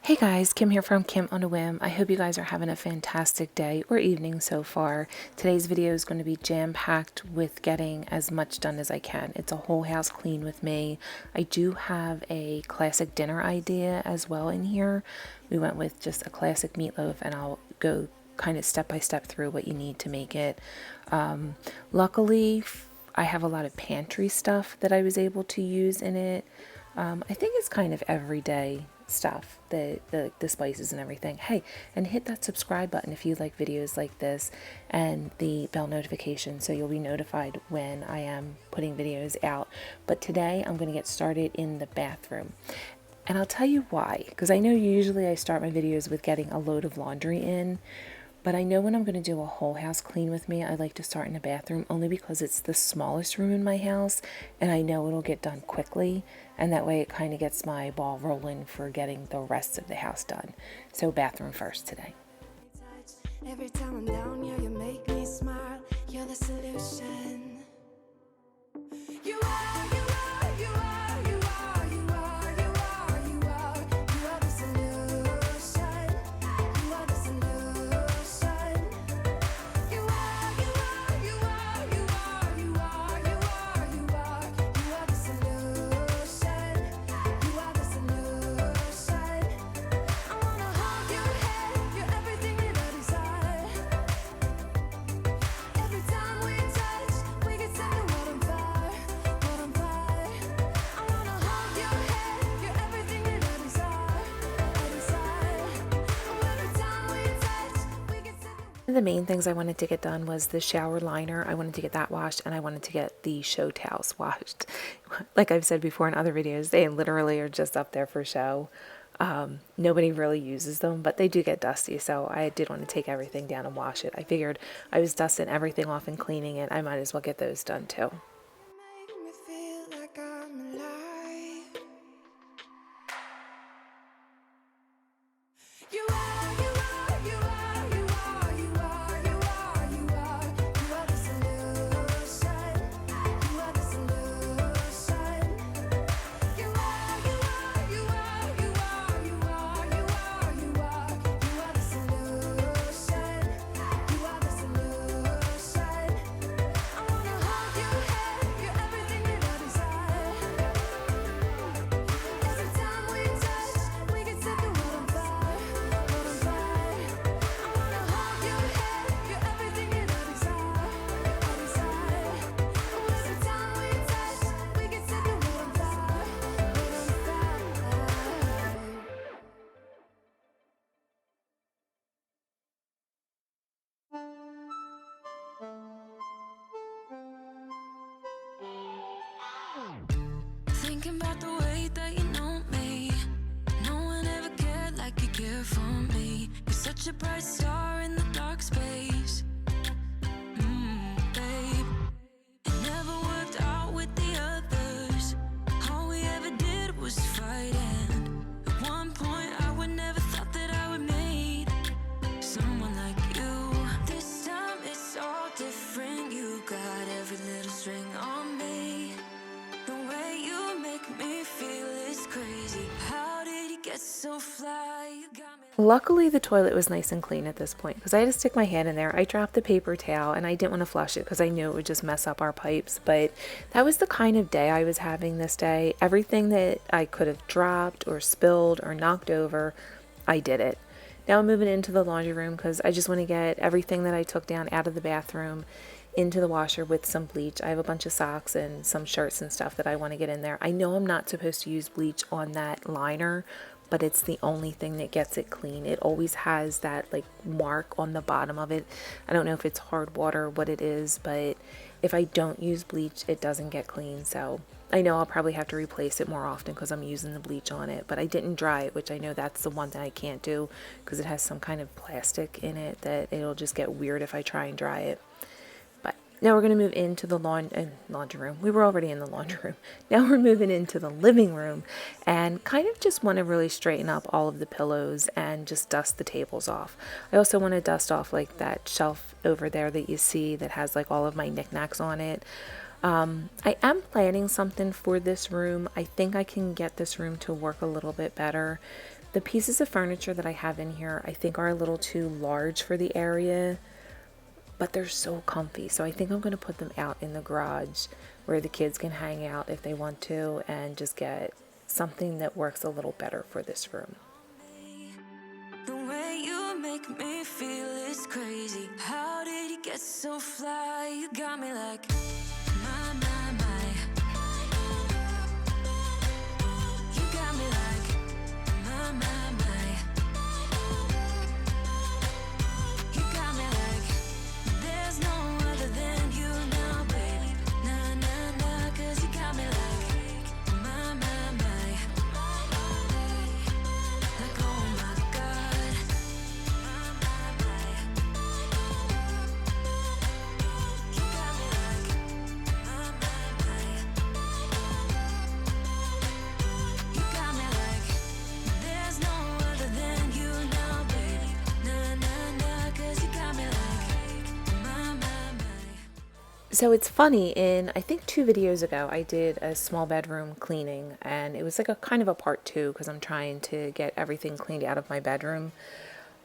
Hey guys, Kim here from Kim on a Whim. I hope you guys are having a fantastic day or evening so far. Today's video is going to be jam-packed with getting as much done as I can. It's a whole house clean with me. I do have a classic dinner idea as well in here. We went with just a classic meatloaf, and I'll go kind of step by step through what you need to make it. Luckily, I have a lot of pantry stuff that I was able to use in it. I think it's kind of everyday stuff, the spices and everything. Hey, and hit that subscribe button if you like videos like this, and the bell notification so you'll be notified when I am putting videos out. But today I'm going to get started in the bathroom. And I'll tell you why, because I know usually I start my videos with getting a load of laundry in, but I know when I'm going to do a whole house clean with me, I like to start in the bathroom only because it's the smallest room in my house and I know it'll get done quickly, and that way it kind of gets my ball rolling for getting the rest of the house done. So bathroom first today. Every time I'm down, yeah, you make me smile. You're the solution. You are, you are, you are, you are, you are, you are, you are. You are the solution. You are the solution. You are, you are, you are, you are, you are, you are, you are. You are the solution. You are the solution. I wanna hold your head. You're everything that I desire. Every time we touch, we get set the world on fire, world on fire. I wanna hold your head. You're everything that I desire, I desire. Oh, every time we touch, we get set the One of the main things I wanted to get done was the shower liner. I wanted to get that washed, and I wanted to get the show towels washed. Like I've said before in other videos, they literally are just up there for show. Nobody really uses them, but they do get dusty, so I did want to take everything down and wash it. I figured I was dusting everything off and cleaning it. I might as well get those done too. make me feel like I'm alive. You are, you are, you are, you are, you are, you are, you are. You are the solution. You are the solution. You are, you are, you are, you are, you are, you are, you are. You are the solution. You are the solution. I wanna hold your head. You're everything that I desire. Every time we touch, we get set the world on fire, world on fire. I wanna hold your head. You're everything that I desire, I desire. Oh, every time we touch, we get set the world on fire, world on fire. Thinking about the way that you know me. No one ever cared like you care for me. You're such a bright star in the dark space. Babe, it never worked out with the others. All we ever did was fight, and at one point I would never thought that I would meet someone like you. This time it's all different. You got every little string on me. The way you make me feel is crazy. How did you get so fly? You got me. Luckily, the toilet was nice and clean at this point because I had to stick my hand in there. I dropped the paper towel and I didn't want to flush it because I knew it would just mess up our pipes. But that was the kind of day I was having this day. Everything that I could have dropped or spilled or knocked over, I did it. Now I'm moving into the laundry room because I just want to get everything that I took down out of the bathroom into the washer with some bleach. I have a bunch of socks and some shirts and stuff that I want to get in there. I know I'm not supposed to use bleach on that liner, but it's the only thing that gets it clean. It always has that like mark on the bottom of it. I don't know if it's hard water or what it is, but if I don't use bleach, it doesn't get clean. So I know I'll probably have to replace it more often because I'm using the bleach on it, but I didn't dry it, which I know that's the one that I can't do because it has some kind of plastic in it that it'll just get weird if I try and dry it. Now we're going to move into the laundry room. We were already in the laundry room. Now we're moving into the living room and kind of just want to really straighten up all of the pillows and just dust the tables off. I also want to dust off like that shelf over there that you see that has like all of my knickknacks on it. I am planning something for this room. I think I can get this room to work a little bit better The pieces of furniture that I have in here I think are a little too large for the area, but they're so comfy. So I think I'm going to put them out in the garage where the kids can hang out if they want to, and just get something that works a little better for this room. The way you make me feel is crazy. How did you get so fly? You got me like my, my, my. You got me like my, my, my. You got me like there's no other than you now, baby. Nah, nah, nah, 'cause you got me like my, my, my. Like oh my God. My, my, my. You got me like my, my, my. You got me like there's no other than you now, baby. Nah, nah, nah, 'cause you got me like my, my, my. So it's funny, in I think 2 videos ago I did a small bedroom cleaning, and it was like a kind of a part 2 because I'm trying to get everything cleaned out of my bedroom.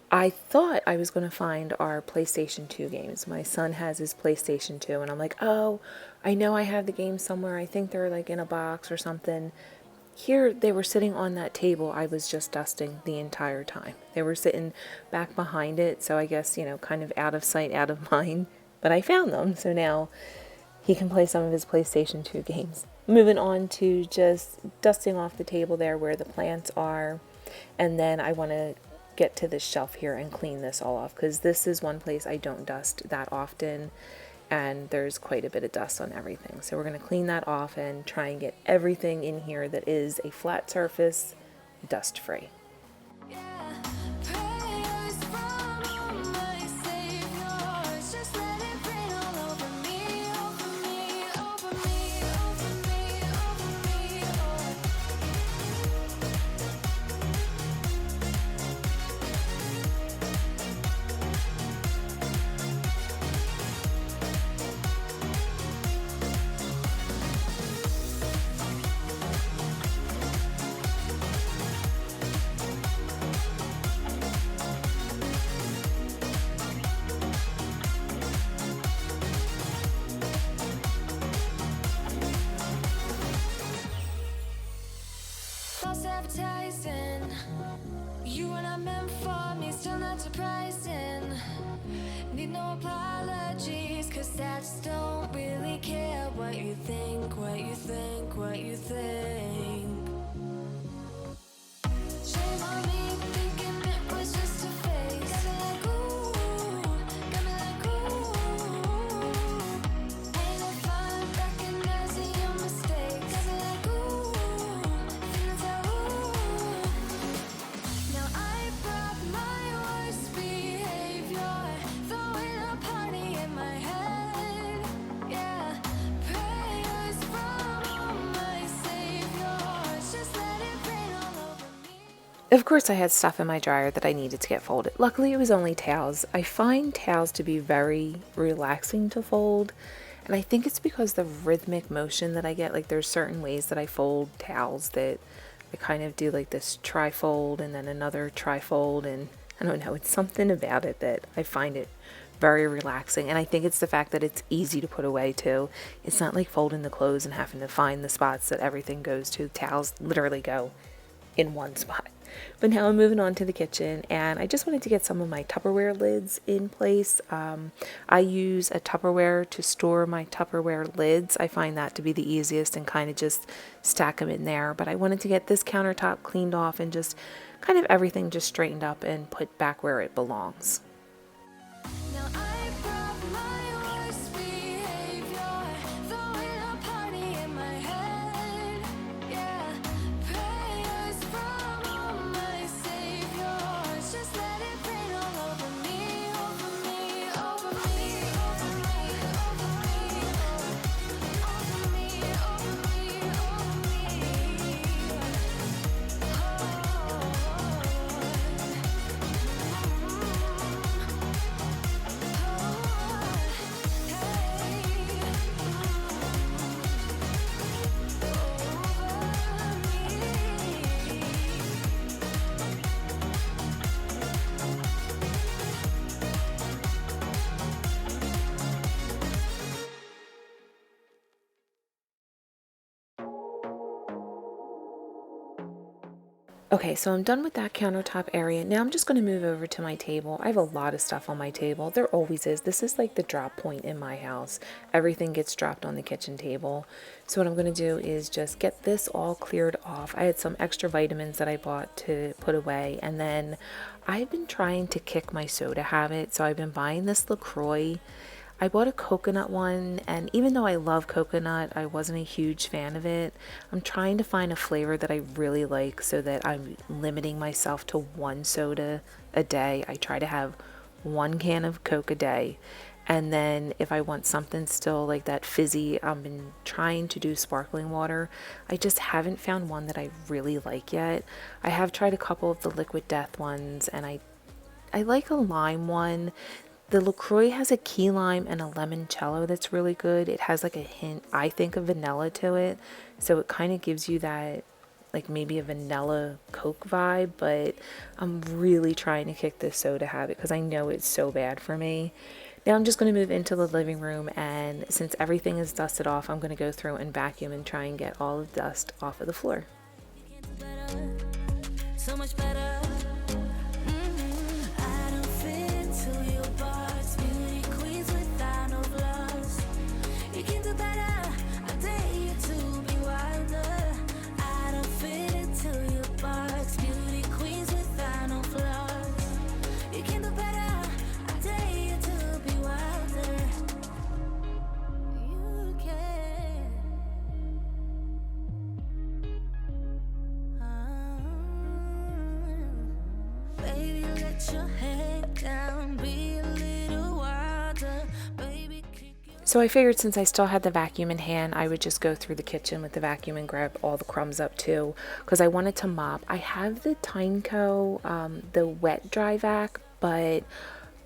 I thought I was going to find our PlayStation 2 games. My son has his PlayStation 2, and I'm like, oh, I know I have the games somewhere. I think they're like in a box or something. Here, they were sitting on that table I was just dusting the entire time. They were sitting back behind it, so I guess, kind of out of sight, out of mind. But I found them, so now he can play some of his PlayStation 2 games. Moving on to just dusting off the table there where the plants are. And then I want to get to this shelf here and clean this all off, because this is one place I don't dust that often, and there's quite a bit of dust on everything. So we're going to clean that off and try and get everything in here that is a flat surface dust free. Yeah, prayers from my Savior. Just let it rain all over me, over me, over me, over me, over me. False advertising. You were not meant for me, still not surprising. Need no apologies, 'cause I just don't really care what you think, what you think, what you think. Shame on me thinking it was just a phase. Got me like ooh, got me like ooh. Ain't no fun recognizing your mistakes. Got me like ooh, feeling so ooh. Now I brought my worst behavior, throwing a party in my head. Yeah, prayers from my Savior. Just let it rain all over me. Of course, I had stuff in my dryer that I needed to get folded. Luckily, it was only towels. I find towels to be very relaxing to fold, and I think it's because the rhythmic motion that I get. Like, there's certain ways that I fold towels that I kind of do, like this tri-fold and then another tri-fold, and I don't know, it's something about it that I find it very relaxing. And I think it's the fact that it's easy to put away too. It's not like folding the clothes and having to find the spots that everything goes to. Towels literally go in one spot. But now I'm moving on to the kitchen, and I just wanted to get some of my Tupperware lids in place. I use a Tupperware to store my Tupperware lids. I find that to be the easiest, and kind of just stack them in there. But I wanted to get this countertop cleaned off and just kind of everything just straightened up and put back where it belongs. Now I brought my worst behavior, throwing a party in my head. Yeah, prayers from my Savior. Just let it rain all over me, over me, over me, over me, over me, over me, over me, over me. Okay, so I'm done with that countertop area. Now I'm just going to move over to my table. I have a lot of stuff on my table. There always is. This is like the drop point in my house. Everything gets dropped on the kitchen table. So what I'm going to do is just get this all cleared off. I had some extra vitamins that I bought to put away. And then I've been trying to kick my soda habit. So I've been buying this LaCroix. I bought a coconut one, and even though I love coconut, I wasn't a huge fan of it. I'm trying to find a flavor that I really like so that I'm limiting myself to one soda a day. I try to have one can of Coke a day. And then if I want something still like that fizzy, I've been trying to do sparkling water. I just haven't found one that I really like yet. I have tried a couple of the Liquid Death ones, and I like a lime one. The LaCroix has a key lime and a limoncello that's really good. It has like a hint, I think, of vanilla to it. So it kind of gives you that, like maybe a vanilla Coke vibe. But I'm really trying to kick this soda habit because I know it's so bad for me. Now I'm just going to move into the living room, and since everything is dusted off, I'm going to go through and vacuum and try and get all the dust off of the floor. So much better. I don't fit into your box. Beauty queens without no flaws. You can do better. I dare you to be wilder. I don't fit into your box. Beauty queens without no flaws. You can do better. I dare you to be wilder. You can. Baby, let your head down, be a little wilder. Baby, kick it. So I figured since I still had the vacuum in hand, I would just go through the kitchen with the vacuum and grab all the crumbs up too, because I wanted to mop. I have the Tyneco, the wet dry vac, but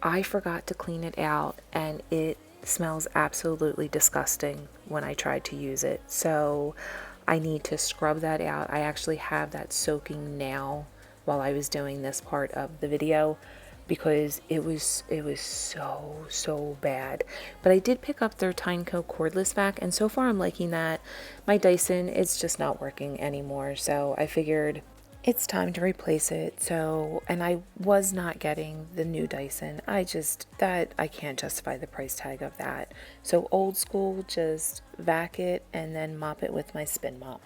I forgot to clean it out, and it smells absolutely disgusting when I tried to use it. So I need to scrub that out. I actually have that soaking now while I was doing this part of the video, because it was so bad. But I did pick up their Tyneco cordless vac, and so far I'm liking that. My Dyson, it's just not working anymore, so I figured it's time to replace it. So, and I was not getting the new Dyson. I can't justify the price tag of that. So old school, just vac it and then mop it with my spin mop.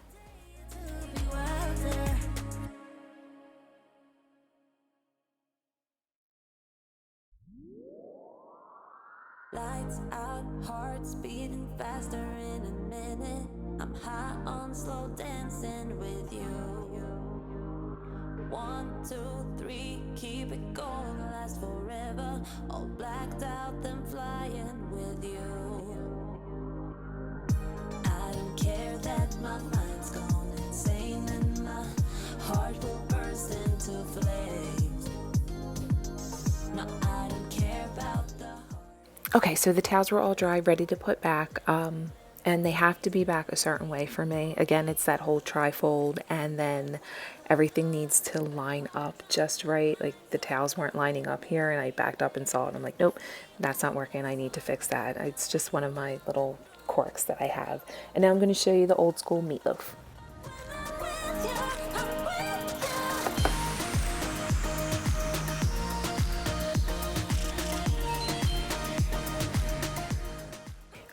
Be wilder. Lights out, hearts beating faster in a minute. I'm high on slow dancing with you. 1, 2, 3, keep it going, last forever. All blacked out, then flying with you. I don't care that my mind's gone insane and my heart will burst into flames. No, I don't care about the heart. Okay, so the towels were all dry, ready to put back, and they have to be back a certain way for me. Again, it's that whole tri-fold, and then everything needs to line up just right. Like the towels weren't lining up here, and I backed up and saw it. I'm like, nope, that's not working. I need to fix that. It's just one of my little quirks that I have. And now I'm going to show you the old school meatloaf.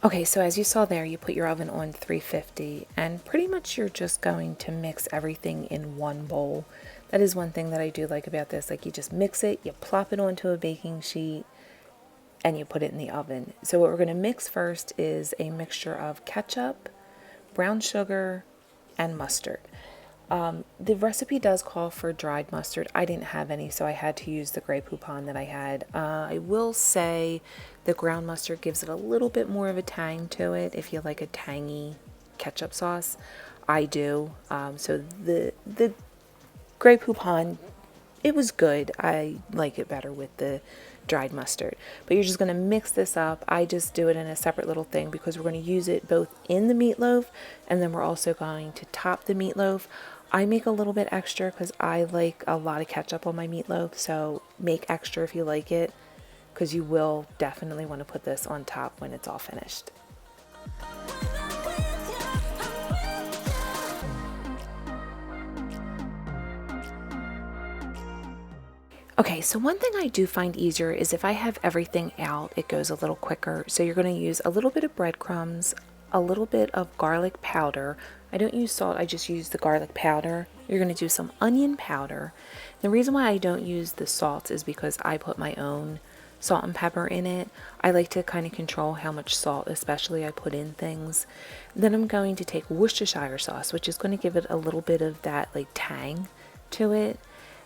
Okay, so as you saw there, you put your oven on 350, and pretty much you're just going to mix everything in one bowl. That is one thing that I do like about this. Like, you just mix it, you plop it onto a baking sheet, and you put it in the oven. So what we're going to mix first is a mixture of ketchup, brown sugar, and mustard. The recipe does call for dried mustard. I didn't have any, so I had to use the Grey Poupon that I had. I will say the ground mustard gives it a little bit more of a tang to it if you like a tangy ketchup sauce. I do. So the Grey Poupon, it was good. I like it better with the dried mustard. But you're just going to mix this up. I just do it in a separate little thing because we're going to use it both in the meatloaf, and then we're also going to top the meatloaf. I make a little bit extra because I like a lot of ketchup on my meatloaf, so make extra if you like it, because you will definitely want to put this on top when it's all finished. Okay, so one thing I do find easier is if I have everything out, it goes a little quicker. So you're going to use a little bit of breadcrumbs, a little bit of garlic powder. I don't use salt, I just use the garlic powder. You're going to do some onion powder. The reason why I don't use the salt is because I put my own salt and pepper in it. I like to kind of control how much salt, especially I put in things. Then I'm going to take Worcestershire sauce, which is going to give it a little bit of that like tang to it.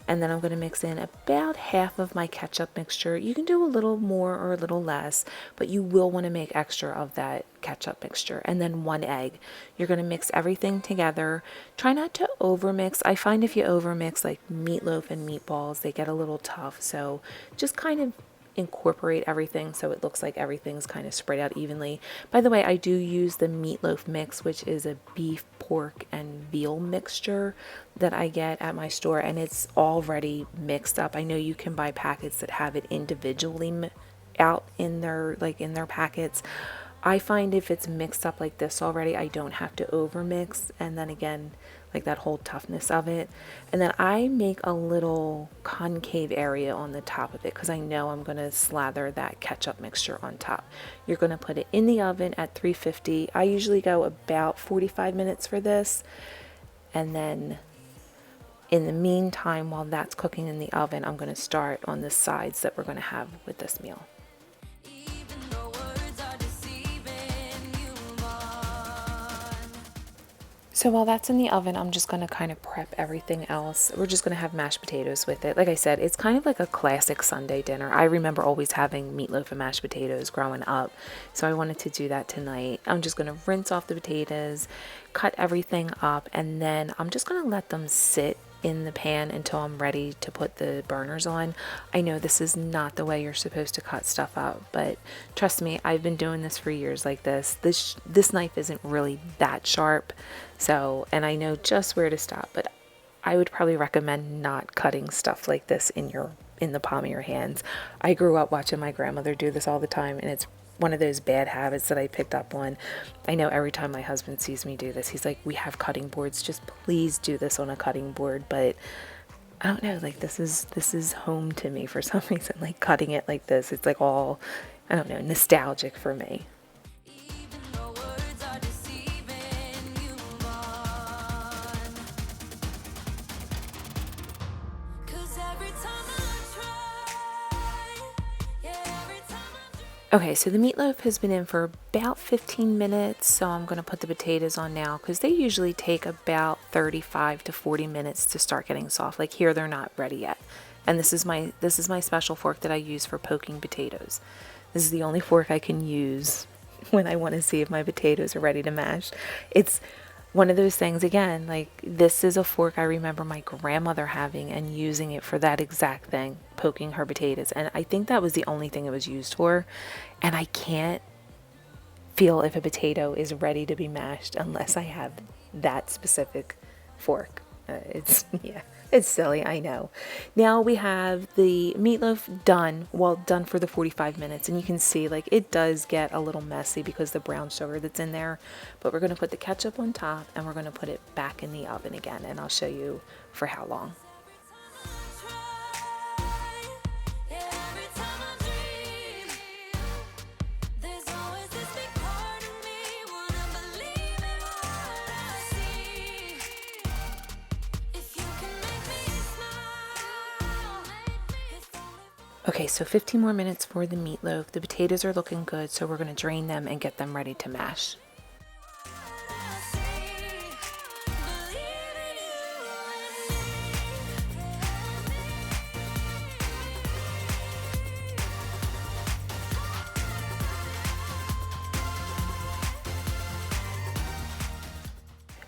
And then I'm going to mix in about half of my ketchup mixture. You can do a little more or a little less, but you will want to make extra of that ketchup mixture. And then 1 egg. You're going to mix everything together. Try not to overmix. I find if you overmix like meatloaf and meatballs, they get a little tough. So just kind of incorporate everything so it looks like everything's kind of spread out evenly. By the way, I do use the meatloaf mix, which is a beef, pork, and veal mixture that I get at my store, and it's already mixed up. I know you can buy packets that have it individually out in their packets. I find if it's mixed up like this already, I don't have to over mix, and then again, like that whole toughness of it. And then I make a little concave area on the top of it because I know I'm going to slather that ketchup mixture on top. You're going to put it in the oven at 350. I usually go about 45 minutes for this. And then in the meantime, while that's cooking in the oven, I'm going to start on the sides that we're going to have with this meal. So while that's in the oven, I'm just going to kind of prep everything else. We're just going to have mashed potatoes with it. Like I said, it's kind of like a classic Sunday dinner. I remember always having meatloaf and mashed potatoes growing up. So I wanted to do that tonight. I'm just going to rinse off the potatoes, cut everything up, and then I'm just going to let them sit in the pan until I'm ready to put the burners on. I know this is not the way you're supposed to cut stuff up, but trust me, I've been doing this for years like this. This knife isn't really that sharp, so, and I know just where to stop, but I would probably recommend not cutting stuff like this in the palm of your hands. I grew up watching my grandmother do this all the time, and it's one of those bad habits that I picked up on. I know every time my husband sees me do this, he's like, we have cutting boards, just please do this on a cutting board. But I don't know, like this is home to me for some reason, like cutting it like this. It's like all, I don't know, nostalgic for me. Okay, so the meatloaf has been in for about 15 minutes, so I'm going to put the potatoes on now because they usually take about 35 to 40 minutes to start getting soft. Like here, they're not ready yet. And this is my special fork that I use for poking potatoes. This is the only fork I can use when I want to see if my potatoes are ready to mash. It's one of those things, again, like this is a fork I remember my grandmother having and using it for that exact thing, poking her potatoes. And I think that was the only thing it was used for. And I can't feel if a potato is ready to be mashed unless I have that specific fork. Yeah, it's silly, I know. Now we have the meatloaf done, done for the 45 minutes, and you can see like it does get a little messy because the brown sugar that's in there, but we're going to put the ketchup on top and we're going to put it back in the oven again, and I'll show you for how long. Okay, so 15 more minutes for the meatloaf. The potatoes are looking good, so we're going to drain them and get them ready to mash.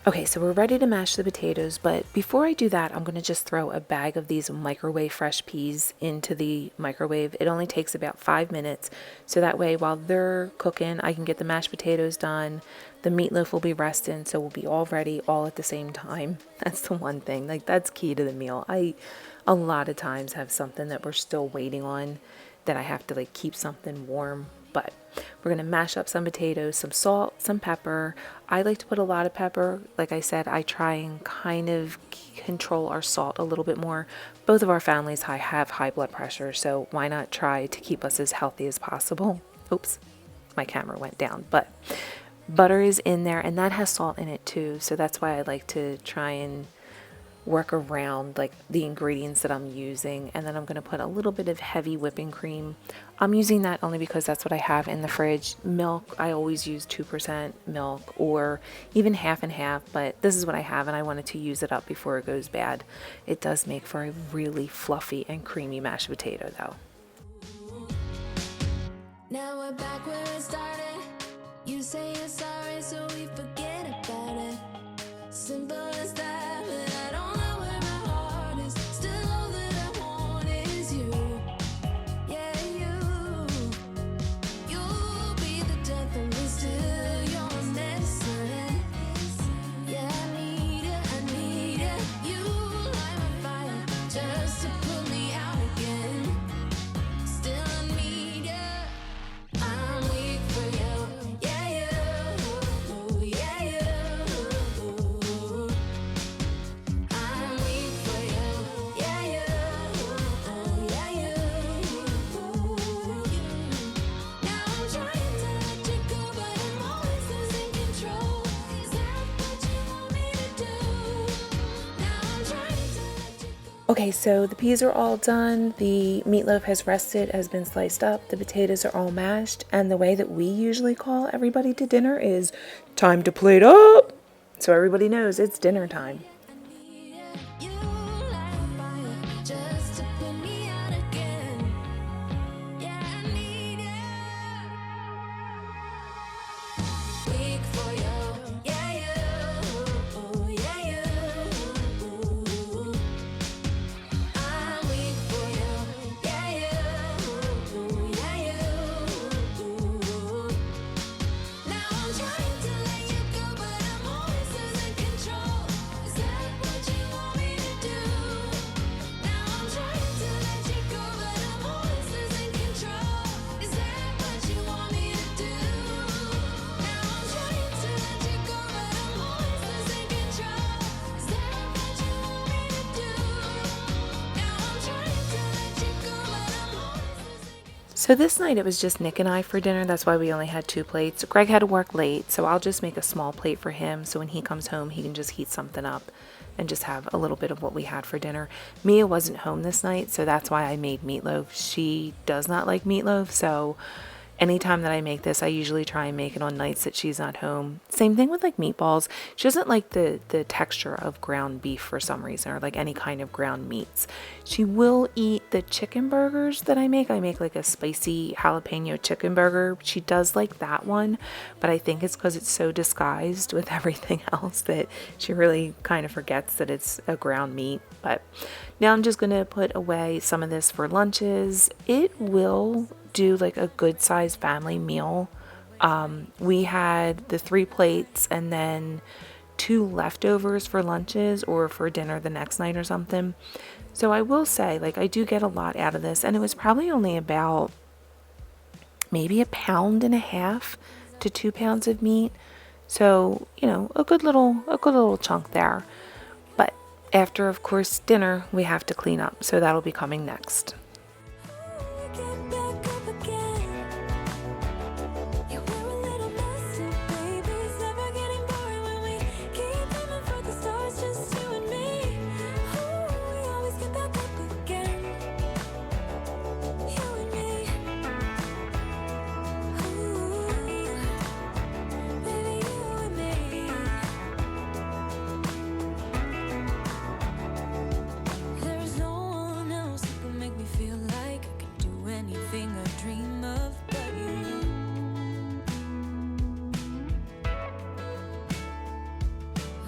Okay, so we're ready to mash the potatoes, but before I do that, I'm going to just throw a bag of these microwave fresh peas into the microwave. It only takes about 5 minutes, so that way while they're cooking, I can get the mashed potatoes done. The meatloaf will be resting, so we'll be all ready all at the same time. That's the one thing, like that's key to the meal. I a lot of times have something that we're still waiting on that I have to like keep something warm, but We're going to mash up some potatoes, some salt, some pepper. I like to put a lot of pepper. Like I said, I try and kind of control our salt a little bit more. Both of our families have high blood pressure, so why not try to keep us as healthy as possible? Oops, my camera went down, but butter is in there, and that has salt in it too, so that's why I like to try and work around like the ingredients that I'm using. And then I'm going to put a little bit of heavy whipping cream. I'm using that only because that's what I have in the fridge. Milk, I always use 2% milk or even half and half, but this is what I have and I wanted to use it up before it goes bad. It does make for a really fluffy and creamy mashed potato though. Now we're back where it started. You say you're sorry, so we forget about it. Simple as that, but I don't know where my heart is. Still all that I want is you. Yeah, you. You'll be the death of me, still your medicine. Yeah, I need it. You light my fire just to put me out again. Still I need you. I'm weak for you. Yeah, you. Yeah, you. I'm weak for you. Yeah, you. Yeah, you. Now I'm trying to let you go, but I'm always losing control. Is that what you want me to do? Now I'm trying to let you go. Okay, so the peas are all done, the meatloaf has rested, has been sliced up, the potatoes are all mashed, and the way that we usually call everybody to dinner is time to plate up. So everybody knows it's dinner time. You light a fire just to put me out again. Yeah, I need it. Weak for you. Yeah, you. Yeah, you. I'm weak for you. Yeah, you. Yeah, you. Now I'm trying to let you go, but I'm always losing control. Is that what you want me to do? Now I'm trying to let you go, but I'm always losing control. Is that what you want me to do? Now I'm trying to let you go, but I'm always losing control. Is that what you want me to do? Now I'm trying to let you go, but I'm always losing. So this night it was just Nick and I for dinner. That's why we only had 2 plates. Greg had to work late, so I'll just make a small plate for him so when he comes home he can just heat something up and just have a little bit of what we had for dinner. Mia wasn't home this night, so that's why I made meatloaf. She does not like meatloaf, so anytime that I make this, I usually try and make it on nights that she's not home. Same thing with like meatballs. She doesn't like the texture of ground beef for some reason, or like any kind of ground meats. She will eat the chicken burgers that I make. I make like a spicy jalapeno chicken burger. She does like that one, but I think it's because it's so disguised with everything else that she really kind of forgets that it's a ground meat. But now I'm just going to put away some of this for lunches. It will do like a good sized family meal. We had the 3 plates and then 2 leftovers for lunches or for dinner the next night or something. So I will say, like, I do get a lot out of this, and it was probably only about maybe 1.5 pounds to 2 pounds of meat. So, you know, a good little chunk there. But after, of course, dinner, we have to clean up. So that'll be coming next. Get back up again. Yeah, we're a little messy, baby. It's never getting boring when we keep aiming for the stars, just you and me. Ooh, we always get back up again. You and me. Ooh, baby, you and me. There's no one else that can make me feel like I can do anything I dream of but you.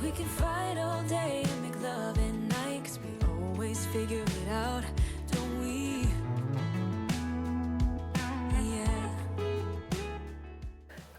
We can fight all day and make love at night, 'cause we always figure it out, don't we? Yeah.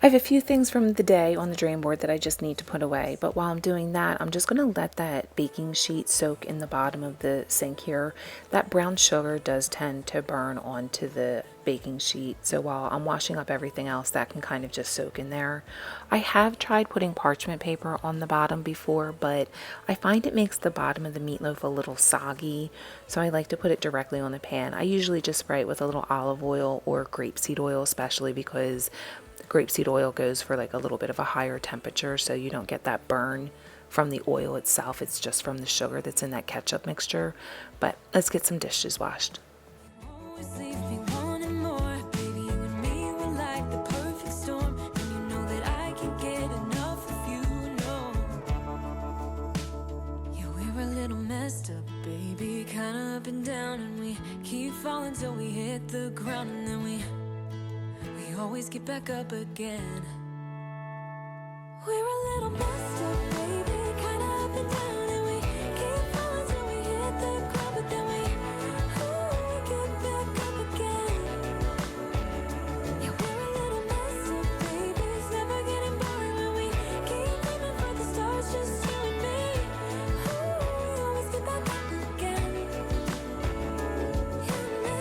I have a few things from the day on the drain board that I just need to put away, but while I'm doing that, I'm just going to let that baking sheet soak in the bottom of the sink here. That brown sugar does tend to burn onto the baking sheet, so while I'm washing up everything else, that can kind of just soak in there. I have tried putting parchment paper on the bottom before, but I find it makes the bottom of the meatloaf a little soggy, so I like to put it directly on the pan. I usually just spray it with a little olive oil or grapeseed oil, especially because grapeseed oil goes for like a little bit of a higher temperature, so you don't get that burn from the oil itself. It's just from the sugar that's in that ketchup mixture. But let's get some dishes washed. Always leave me wanting more. Baby, you and me were like the perfect storm. And you know that I can't get enough of you, no. Yeah, we're a little messed up, baby. Kinda up and down, and we keep falling till we hit the ground, and then we always get back up again. We're a little messed up, baby. Kinda up and down, and we keep falling till we hit the ground, but then we get back up again. Yeah, we're a little messed up, baby. It's never getting boring when we keep aiming for the stars, just you and me. We always get back up again. You and me.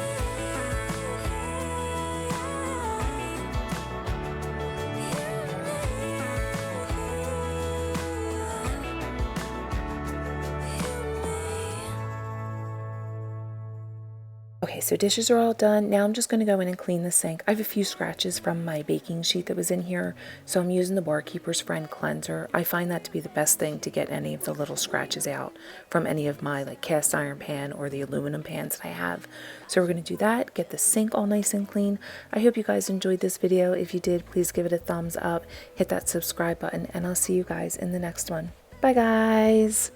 Okay, so dishes are all done. Now I'm just going to go in and clean the sink. I have a few scratches from my baking sheet that was in here, so I'm using the Barkeeper's Friend cleanser. I find that to be the best thing to get any of the little scratches out from any of my like cast iron pan or the aluminum pans that I have. So we're going to do that, get the sink all nice and clean. I hope you guys enjoyed this video. If you did, please give it a thumbs up, hit that subscribe button, and I'll see you guys in the next one. Bye guys!